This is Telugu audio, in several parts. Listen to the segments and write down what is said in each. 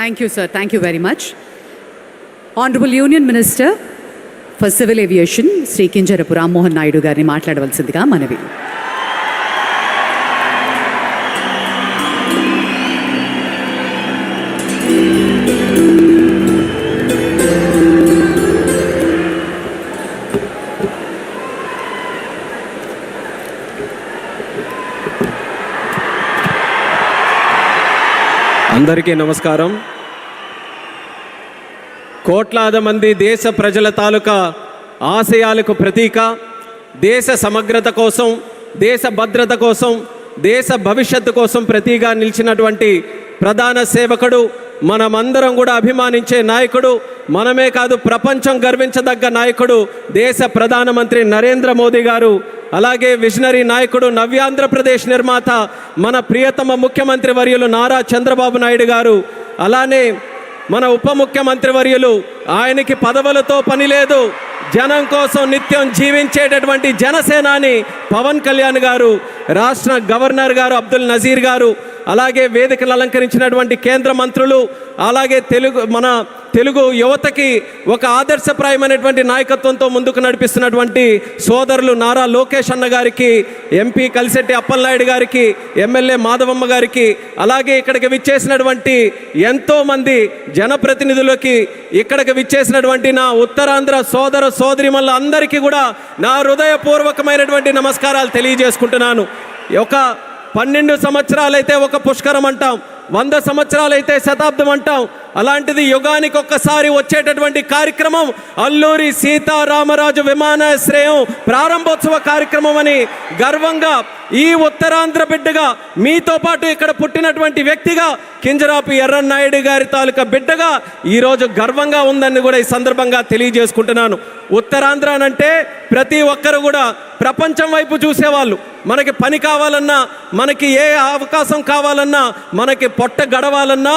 Thank you, sir. Thank you very much. Honorable Union Minister for Civil Aviation, Sri Kinjarapu Rammohan Naidu గారిని మాట్లాడవలసిందిగా మనవి. అందరికీ నమస్కారం. కోట్లాది మంది దేశ ప్రజల తాలూకా ఆశయాలకు ప్రతీక, దేశ సమగ్రత కోసం, దేశ భద్రత కోసం, దేశ భవిష్యత్తు కోసం ప్రతీగా నిలిచినటువంటి ప్రధాన సేవకుడు, మనమందరం కూడా అభిమానించే నాయకుడు, మనమే కాదు ప్రపంచం గర్వించదగ్గ నాయకుడు దేశ ప్రధానమంత్రి నరేంద్ర మోదీ గారు. అలాగే విజనరీ నాయకుడు, నవ్యాంధ్రప్రదేశ్ నిర్మాత మన ప్రియతమ ముఖ్యమంత్రి వర్యులు నారా చంద్రబాబు నాయుడు గారు. అలానే మన ఉప ముఖ్యమంత్రి వర్యులు, ఆయనకి పదవులతో పని లేదు, జనం కోసం నిత్యం జీవించేటటువంటి జనసేనాని పవన్ కళ్యాణ్ గారు, రాష్ట్ర గవర్నర్ గారు అబ్దుల్ నజీర్ గారు, అలాగే వేదికలు అలంకరించినటువంటి కేంద్ర మంత్రులు, అలాగే మన తెలుగు యువతకి ఒక ఆదర్శప్రాయమైనటువంటి నాయకత్వంతో ముందుకు నడిపిస్తున్నటువంటి సోదరులు నారా లోకేష్ అన్న గారికి, ఎంపీ కలిశెట్టి అప్పలనాయుడు గారికి, ఎమ్మెల్యే మాధవమ్మ గారికి, అలాగే ఇక్కడికి విచ్చేసినటువంటి ఎంతోమంది జనప్రతినిధులకి, ఇక్కడికి విచ్చేసినటువంటి నా ఉత్తరాంధ్ర సోదర సోదరిమల్ల అందరికీ కూడా నా హృదయపూర్వకమైనటువంటి నమస్కారాలు తెలియజేసుకుంటున్నాను. ఒక 12 సంవత్సరాలైతే ఒక పుష్కరం అంటాం, 100 సంవత్సరాలైతే శతాబ్దం అంటాం. అలాంటిది యుగానికి ఒక్కసారి వచ్చేటటువంటి కార్యక్రమం అల్లూరి సీతారామరాజు విమానాశ్రయం ప్రారంభోత్సవ కార్యక్రమం అని గర్వంగా ఈ ఉత్తరాంధ్ర బిడ్డగా, మీతో పాటు ఇక్కడ పుట్టినటువంటి వ్యక్తిగా, కింజరాపు ఎర్రన్నాయుడు గారి తాలూకా బిడ్డగా ఈరోజు గర్వంగా ఉందని కూడా ఈ సందర్భంగా తెలియజేసుకుంటున్నాను. ఉత్తరాంధ్ర అంటే ప్రతి ఒక్కరు కూడా ప్రపంచం వైపు చూసేవాళ్ళు. మనకి పని కావాలన్నా, మనకి ఏ అవకాశం కావాలన్నా, మనకి పొట్ట గడవాలన్నా,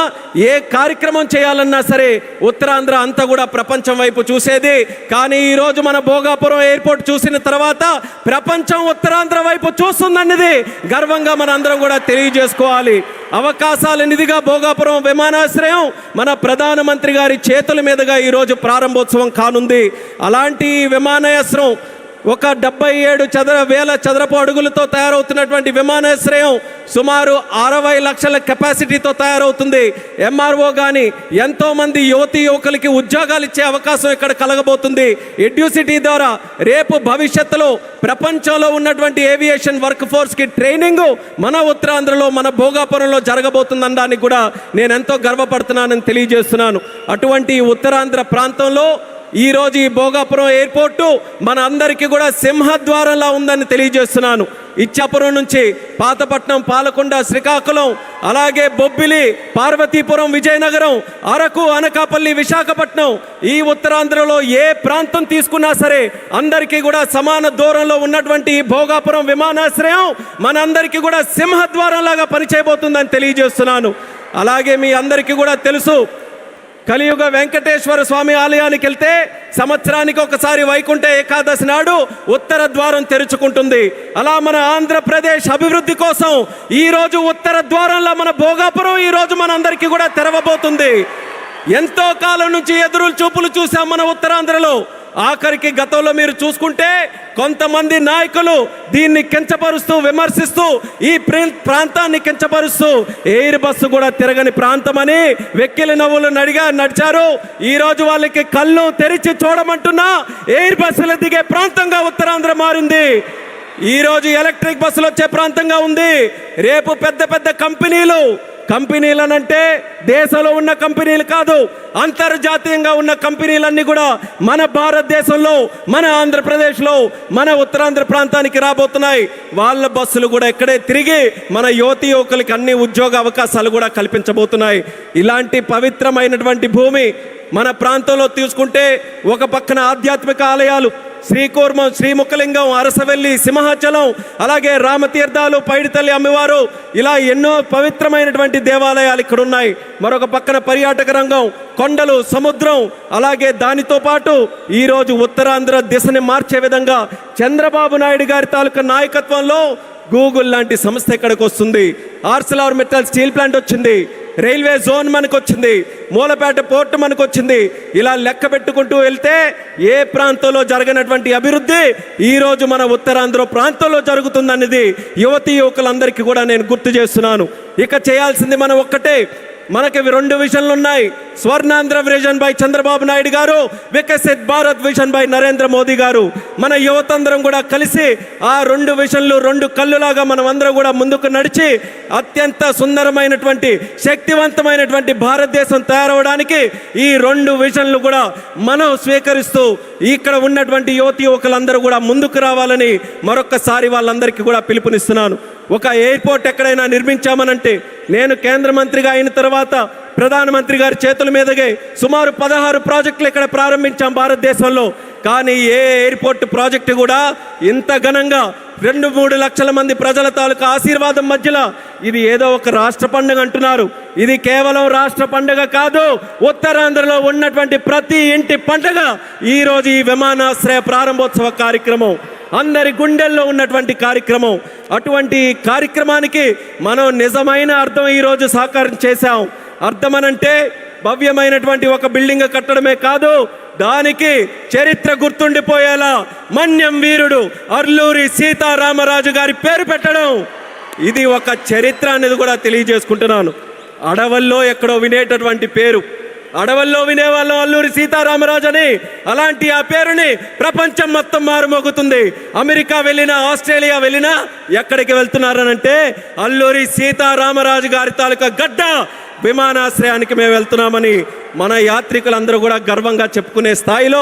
ఏ కార్యక్రమం చేయాలన్నా సరే ఉత్తరాంధ్ర అంతా కూడా ప్రపంచం వైపు చూసేది. కానీ ఈరోజు మన భోగాపురం ఎయిర్పోర్ట్ చూసిన తర్వాత ప్రపంచం ఉత్తరాంధ్ర వైపు చూస్తుందన్నది గర్వంగా మన అందరం కూడా తెలియజేసుకోవాలి. అవకాశాల నిధిగా భోగాపురం విమానాశ్రయం మన ప్రధానమంత్రి గారి చేతుల మీదుగా ఈరోజు ప్రారంభోత్సవం కానుంది. అలాంటి విమానాశ్రయం ఒక 77,000 చదరపు అడుగులతో తయారవుతున్నటువంటి విమానాశ్రయం సుమారు 60 లక్షల కెపాసిటీతో తయారవుతుంది. ఎంఆర్ఓ కానీ ఎంతోమంది యువకులకి ఉద్యోగాలు ఇచ్చే అవకాశం ఇక్కడ కలగబోతుంది. ఎడ్యూసిటీ ద్వారా రేపు భవిష్యత్తులో ప్రపంచంలో ఉన్నటువంటి ఏవియేషన్ వర్క్ ఫోర్స్కి ట్రైనింగ్ మన ఉత్తరాంధ్రలో, మన భోగాపురంలో జరగబోతుందనడానికి కూడా నేను ఎంతో గర్వపడుతున్నానని తెలియజేస్తున్నాను. అటువంటి ఉత్తరాంధ్ర ప్రాంతంలో ఈరోజు ఈ భోగాపురం ఎయిర్పోర్టు మన అందరికీ కూడా సింహద్వారంలా ఉందని తెలియజేస్తున్నాను. ఇచ్చాపురం నుంచి పాతపట్నం, పాలకొండ, శ్రీకాకుళం, అలాగే బొబ్బిలి, పార్వతీపురం, విజయనగరం, అరకు, అనకాపల్లి, విశాఖపట్నం, ఈ ఉత్తరాంధ్రలో ఏ ప్రాంతం తీసుకున్నా సరే అందరికీ కూడా సమాన దూరంలో ఉన్నటువంటి ఈ భోగాపురం విమానాశ్రయం మనందరికీ కూడా సింహద్వారంలాగా పనిచేయబోతుందని తెలియజేస్తున్నాను. అలాగే మీ అందరికీ కూడా తెలుసు, కలియుగ వెంకటేశ్వర స్వామి ఆలయానికి వెళ్తే సంవత్సరానికి ఒకసారి వైకుంఠ ఏకాదశి నాడు ఉత్తర ద్వారం తెరుచుకుంటుంది. అలా మన ఆంధ్రప్రదేశ్ అభివృద్ధి కోసం ఈరోజు ఉత్తర ద్వారంలో మన భోగాపురం ఈరోజు మనందరికీ కూడా తెరవబోతుంది. ఎంతో కాలం నుంచి ఎదురు చూపులు చూసాం మన ఉత్తరాంధ్రలో. ఆఖరికి గతంలో మీరు చూసుకుంటే కొంతమంది నాయకులు దీన్ని కించపరుస్తూ, విమర్శిస్తూ, ఈ ప్రాంతాన్ని కించపరుస్తూ ఎయిర్ బస్సు కూడా తిరగని ప్రాంతమని వెక్కిలి నవ్వులు నడిచారు. ఈరోజు వాళ్ళకి కళ్ళు తెరిచి చూడమంటున్నా ఎయిర్ బస్సులు దిగే ప్రాంతంగా ఉత్తరాంధ్ర మారింది. ఈరోజు ఎలక్ట్రిక్ బస్సులు వచ్చే ప్రాంతంగా ఉంది. రేపు పెద్ద పెద్ద కంపెనీలనంటే దేశంలో ఉన్న కంపెనీలు కాదు, అంతర్జాతీయంగా ఉన్న కంపెనీలన్నీ కూడా మన భారతదేశంలో, మన ఆంధ్రప్రదేశ్లో, మన ఉత్తరాంధ్ర ప్రాంతానికి రాబోతున్నాయి. వాళ్ళ బస్సులు కూడా ఇక్కడే తిరిగి మన యువకులకి అన్ని ఉద్యోగ అవకాశాలు కూడా కల్పించబోతున్నాయి. ఇలాంటి పవిత్రమైనటువంటి భూమి మన ప్రాంతంలో తీసుకుంటే ఒక పక్కన ఆధ్యాత్మిక ఆలయాలు, శ్రీకూర్మం, శ్రీముఖలింగం, అరసవెల్లి, సింహాచలం, అలాగే రామతీర్థాలు, పైడితల్లి అమ్మవారు, ఇలా ఎన్నో పవిత్రమైనటువంటి దేవాలయాలు ఇక్కడ ఉన్నాయి. మరొక పక్కన పర్యాటక రంగం, కొండలు, సముద్రం, అలాగే దానితో పాటు ఈరోజు ఉత్తరాంధ్ర దిశని మార్చే విధంగా చంద్రబాబు నాయుడు గారి తాలూకా నాయకత్వంలో గూగుల్ లాంటి సంస్థ ఇక్కడికి వస్తుంది. ఆర్సిలార్ మెటల్ స్టీల్ ప్లాంట్ వచ్చింది. రైల్వే జోన్ మనకు వచ్చింది, మూలపేట పోర్టు మనకు వచ్చింది. ఇలా లెక్క పెట్టుకుంటూ వెళ్తే ఏ ప్రాంతంలో జరగనటువంటి అభివృద్ధి ఈరోజు మన ఉత్తరాంధ్ర ప్రాంతంలో జరుగుతుందనేది యువతీ యువకులందరికీ కూడా నేను గుర్తు చేస్తున్నాను. ఇక చేయాల్సింది మనం ఒక్కటే. మనకి 2 విజన్లు ఉన్నాయి. స్వర్ణాంధ్ర విజన్ బై చంద్రబాబు నాయుడు గారు, వికసిత్ భారత్ విజన్ బై నరేంద్ర మోదీ గారు. మన యువతందరం కూడా కలిసి ఆ 2 విజన్లు 2 కళ్ళులాగా మనం అందరం కూడా ముందుకు నడిచి అత్యంత సుందరమైనటువంటి శక్తివంతమైనటువంటి భారతదేశం తయారవడానికి ఈ 2 విజన్లు కూడా మనం స్వీకరిస్తూ ఇక్కడ ఉన్నటువంటి యువతి యువకులందరూ కూడా ముందుకు రావాలని మరొక్కసారి వాళ్ళందరికీ కూడా పిలుపునిస్తున్నాను. ఒక ఎయిర్పోర్ట్ ఎక్కడైనా నిర్మించామనంటే, నేను కేంద్ర మంత్రిగా అయిన తర్వాత ప్రధానమంత్రి గారి చేతుల మీదుగా సుమారు 16 ప్రాజెక్టులు ఇక్కడ ప్రారంభించాం భారతదేశంలో. కానీ ఏ ఎయిర్పోర్ట్ ప్రాజెక్టు కూడా ఇంత ఘనంగా 2-3 లక్షల మంది ప్రజల తాలూకా ఆశీర్వాదం మధ్యలో, ఇది ఏదో ఒక రాష్ట్ర పండుగ అంటున్నారు. ఇది కేవలం రాష్ట్ర పండుగ కాదు, ఉత్తరాంధ్రలో ఉన్నటువంటి ప్రతి ఇంటి పండుగ ఈరోజు ఈ విమానాశ్రయ ప్రారంభోత్సవ కార్యక్రమం, అందరి గుండెల్లో ఉన్నటువంటి కార్యక్రమం. అటువంటి కార్యక్రమానికి మనం నిజమైన అర్థం ఈరోజు సాకారం చేశాం. అర్థమనంటే భవ్యమైనటువంటి ఒక బిల్డింగ్ కట్టడమే కాదు, దానికి చరిత్ర గుర్తుండిపోయేలా మన్యం వీరుడు అల్లూరి సీతారామరాజు గారి పేరు పెట్టడం, ఇది ఒక చరిత్ర అనేది కూడా తెలియజేసుకుంటున్నాను. అడవుల్లో ఎక్కడో వినేటటువంటి పేరు, అడవుల్లో వినేవాళ్ళం అల్లూరి సీతారామరాజు అని. అలాంటి ఆ పేరుని ప్రపంచం మొత్తం మారుమోగుతుంది. అమెరికా వెళ్ళినా, ఆస్ట్రేలియా వెళ్ళినా ఎక్కడికి వెళ్తున్నారనంటే అల్లూరి సీతారామరాజు గారి తాలూకా గడ్డ విమానాశ్రయానికి మేము వెళ్తున్నామని మన యాత్రికులందరూ కూడా గర్వంగా చెప్పుకునే స్థాయిలో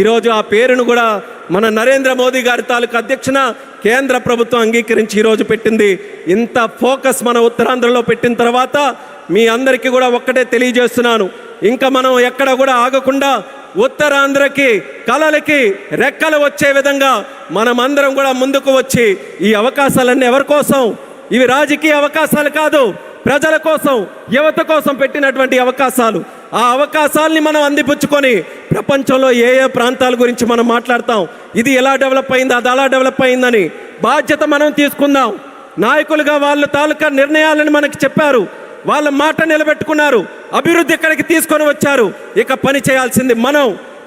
ఈరోజు ఆ పేరును కూడా మన నరేంద్ర మోదీ గారి తాలూకా అధ్యక్షన కేంద్ర ప్రభుత్వం అంగీకరించి ఈరోజు పెట్టింది. ఇంత ఫోకస్ మన ఉత్తరాంధ్రలో పెట్టిన తర్వాత మీ అందరికీ కూడా ఒక్కటే తెలియజేస్తున్నాను, ఇంకా మనం ఎక్కడ కూడా ఆగకుండా ఉత్తరాంధ్రకి కళలకి రెక్కలు వచ్చే విధంగా మనమందరం కూడా ముందుకు వచ్చి ఈ అవకాశాలన్నీ ఎవరి కోసం? ఇవి రాజకీయ అవకాశాలు కాదు, ప్రజల కోసం, యువత కోసం పెట్టినటువంటి అవకాశాలు. ఆ అవకాశాలని మనం అందిపుచ్చుకొని ప్రపంచంలో ఏ ఏ ప్రాంతాల గురించి మనం మాట్లాడతాం, ఇది ఎలా డెవలప్ అయింది, అది అలా డెవలప్ అయిందని బాధ్యత మనం తీసుకుందాం. నాయకులుగా వాళ్ళ తాలూకా నిర్ణయాలను మనకి చెప్పారు, వాళ్ళ మాట నిలబెట్టుకున్నారు, అభివృద్ధి ఇక్కడికి తీసుకొని వచ్చారు. ఇక పని చేయాల్సింది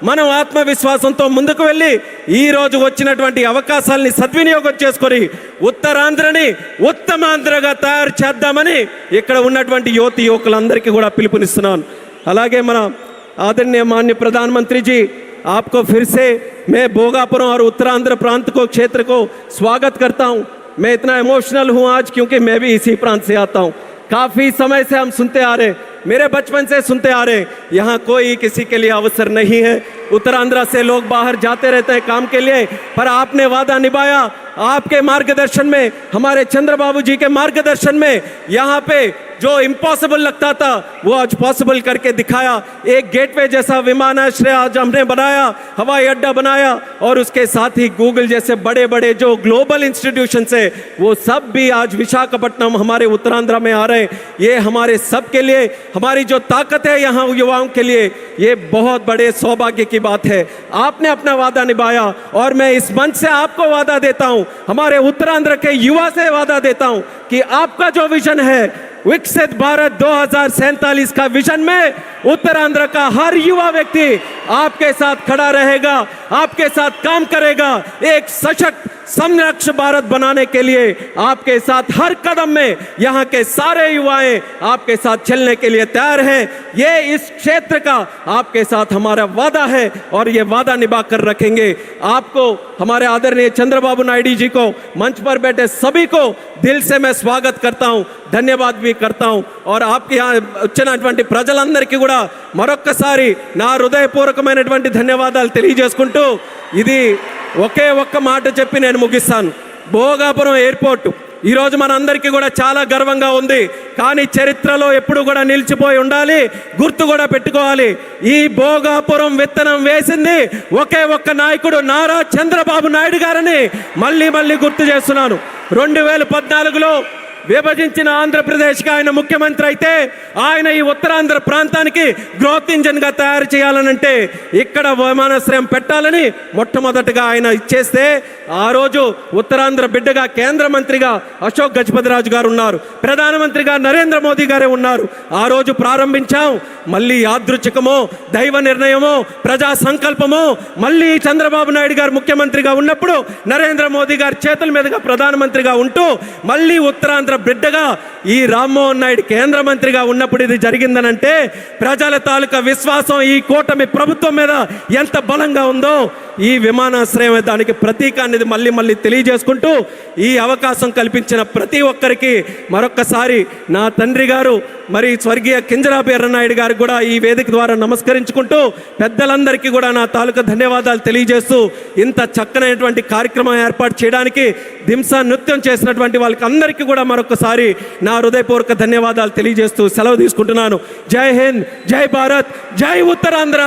మనం ఆత్మవిశ్వాసంతో ముందుకు వెళ్ళి ఈరోజు వచ్చినటువంటి అవకాశాలని సద్వినియోగం చేసుకొని ఉత్తరాంధ్రని ఉత్తమాంధ్రగా తయారు చేద్దామని ఇక్కడ ఉన్నటువంటి యువతి యువకులందరికీ కూడా పిలుపునిస్తున్నాను. అలాగే మన आदरणीय माननीय प्रधानमंत्री जी, आपको फिर से मैं भोगापुरम और उत्तरांध्र प्रांत को क्षेत्र को स्वागत करता हूं। मैं इतना इमोशनल हूं आज क्योंकि मैं भी इसी प्रांत से आता हूं। काफ़ी समय से हम सुनते आ रहे, मेरे बचपन से सुनते आ रहे, यहाँ कोई किसी के लिए अवसर नहीं है। उत्तरांध्र से लोग बाहर जाते रहते हैं काम के लिए, पर आपने वादा निभाया। आपके मार्गदर्शन में, हमारे चंद्रबाबू जी के मार्गदर्शन में यहाँ पे जो इम्पॉसिबल लगता था वो आज पॉसिबल करके दिखाया। एक गेटवे जैसा विमानाश्रय आज हमने बनाया, हवाई अड्डा बनाया, और उसके साथ ही गूगल जैसे बड़े बड़े जो ग्लोबल इंस्टीट्यूशन है वो सब भी आज विशाखापट्टनम हमारे उत्तरांध्र में आ रहे हैं। ये हमारे सब के लिए, हमारी जो ताकत है यहाँ युवाओं के लिए, ये बहुत बड़े सौभाग्य की बात है। आपने अपना वादा निभाया और मैं इस मंच से आपको वादा देता हूँ, हमारे उत्तरांध्र के युवा से वादा देता हूँ कि आपका जो विजन है विकसित भारत 2047 का विजन में उत्तरांध्र का हर युवा व्यक्ति आपके साथ खड़ा रहेगा, आपके साथ काम करेगा। एक सशक्त समृद्ध भारत बनाने के लिए आपके साथ हर कदम में यहाँ के सारे युवाएं आपके साथ चलने के लिए तैयार हैं। ये इस क्षेत्र का आपके साथ हमारा वादा है और ये वादा निभा कर रखेंगे। आपको, हमारे आदरणीय चंद्रबाबू नायडू जी को, मंच पर बैठे सभी को दिल से मैं स्वागत करता हूँ, धन्यवाद भी करता हूँ। और आपके यहाँ వచ్చినటువంటి ప్రజలందరికీ కూడా మరొక్కసారి నా హృదయపూర్వకమైనటువంటి ధన్యవాదాలు తెలియజేసుకుంటూ ఇది ఒకే ఒక్క మాట చెప్పి నేను ముగిస్తాను. భోగాపురం ఎయిర్పోర్ట్ ఈరోజు మనందరికీ కూడా చాలా గర్వంగా ఉంది, కానీ చరిత్రలో ఎప్పుడు కూడా నిలిచిపోయి ఉండాలి, గుర్తు కూడా పెట్టుకోవాలి. ఈ భోగాపురం విత్తనం వేసింది ఒకే ఒక్క నాయకుడు, నారా చంద్రబాబు నాయుడు గారని మళ్ళీ మళ్ళీ గుర్తు చేస్తున్నాను. 2014లో విభజించిన ఆంధ్రప్రదేశ్కి ఆయన ముఖ్యమంత్రి అయితే ఆయన ఈ ఉత్తరాంధ్ర ప్రాంతానికి గ్రోత్ ఇంజన్గా తయారు చేయాలనంటే ఇక్కడ విమానాశ్రయం పెట్టాలని మొట్టమొదటగా ఆయన ఇచ్చేస్తే ఆ రోజు ఉత్తరాంధ్ర బిడ్డగా కేంద్ర మంత్రిగా అశోక్ గజపతిరాజు గారు ఉన్నారు, ప్రధానమంత్రిగా నరేంద్ర మోదీ గారే ఉన్నారు. ఆ రోజు ప్రారంభించాం. మళ్ళీ యాదృచ్ఛికమో దైవ నిర్ణయమో ప్రజా సంకల్పమో మళ్ళీ చంద్రబాబు నాయుడు గారు ముఖ్యమంత్రిగా ఉన్నప్పుడు నరేంద్ర మోదీ గారి చేతుల మీదుగా ప్రధానమంత్రిగా ఉంటూ మళ్ళీ ఉత్తరాంధ్ర బిడ్డగా ఈ రామ్మోహన్ నాయుడు కేంద్ర మంత్రిగా ఉన్నప్పుడు ఇది జరిగిందనంటే ప్రజల తాలూకా విశ్వాసం ఈ కూటమి ప్రభుత్వం మీద ఎంత బలంగా ఉందో ఈ విమానాశ్రయం దానికి ప్రతీక అనేది మళ్ళీ తెలియజేసుకుంటూ ఈ అవకాశం కల్పించిన ప్రతి ఒక్కరికి మరొక్కసారి నా తండ్రి గారు మరి స్వర్గీయ కింజరాపు ఎర్రనాయుడు గారికి కూడా ఈ వేదిక ద్వారా నమస్కరించుకుంటూ పెద్దలందరికీ కూడా నా తాలూకా ధన్యవాదాలు తెలియజేస్తూ ఇంత చక్కనైనటువంటి కార్యక్రమం ఏర్పాటు చేయడానికి దింసా నృత్యం చేసినటువంటి వాళ్ళకి అందరికీ కూడా మరొకసారి నా హృదయపూర్వక ధన్యవాదాలు తెలియజేస్తూ సెలవు తీసుకుంటున్నాను. జై హింద్, జై భారత్, జై Uttarandhra.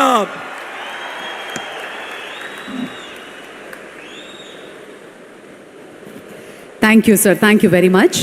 Thank you sir, thank you very much.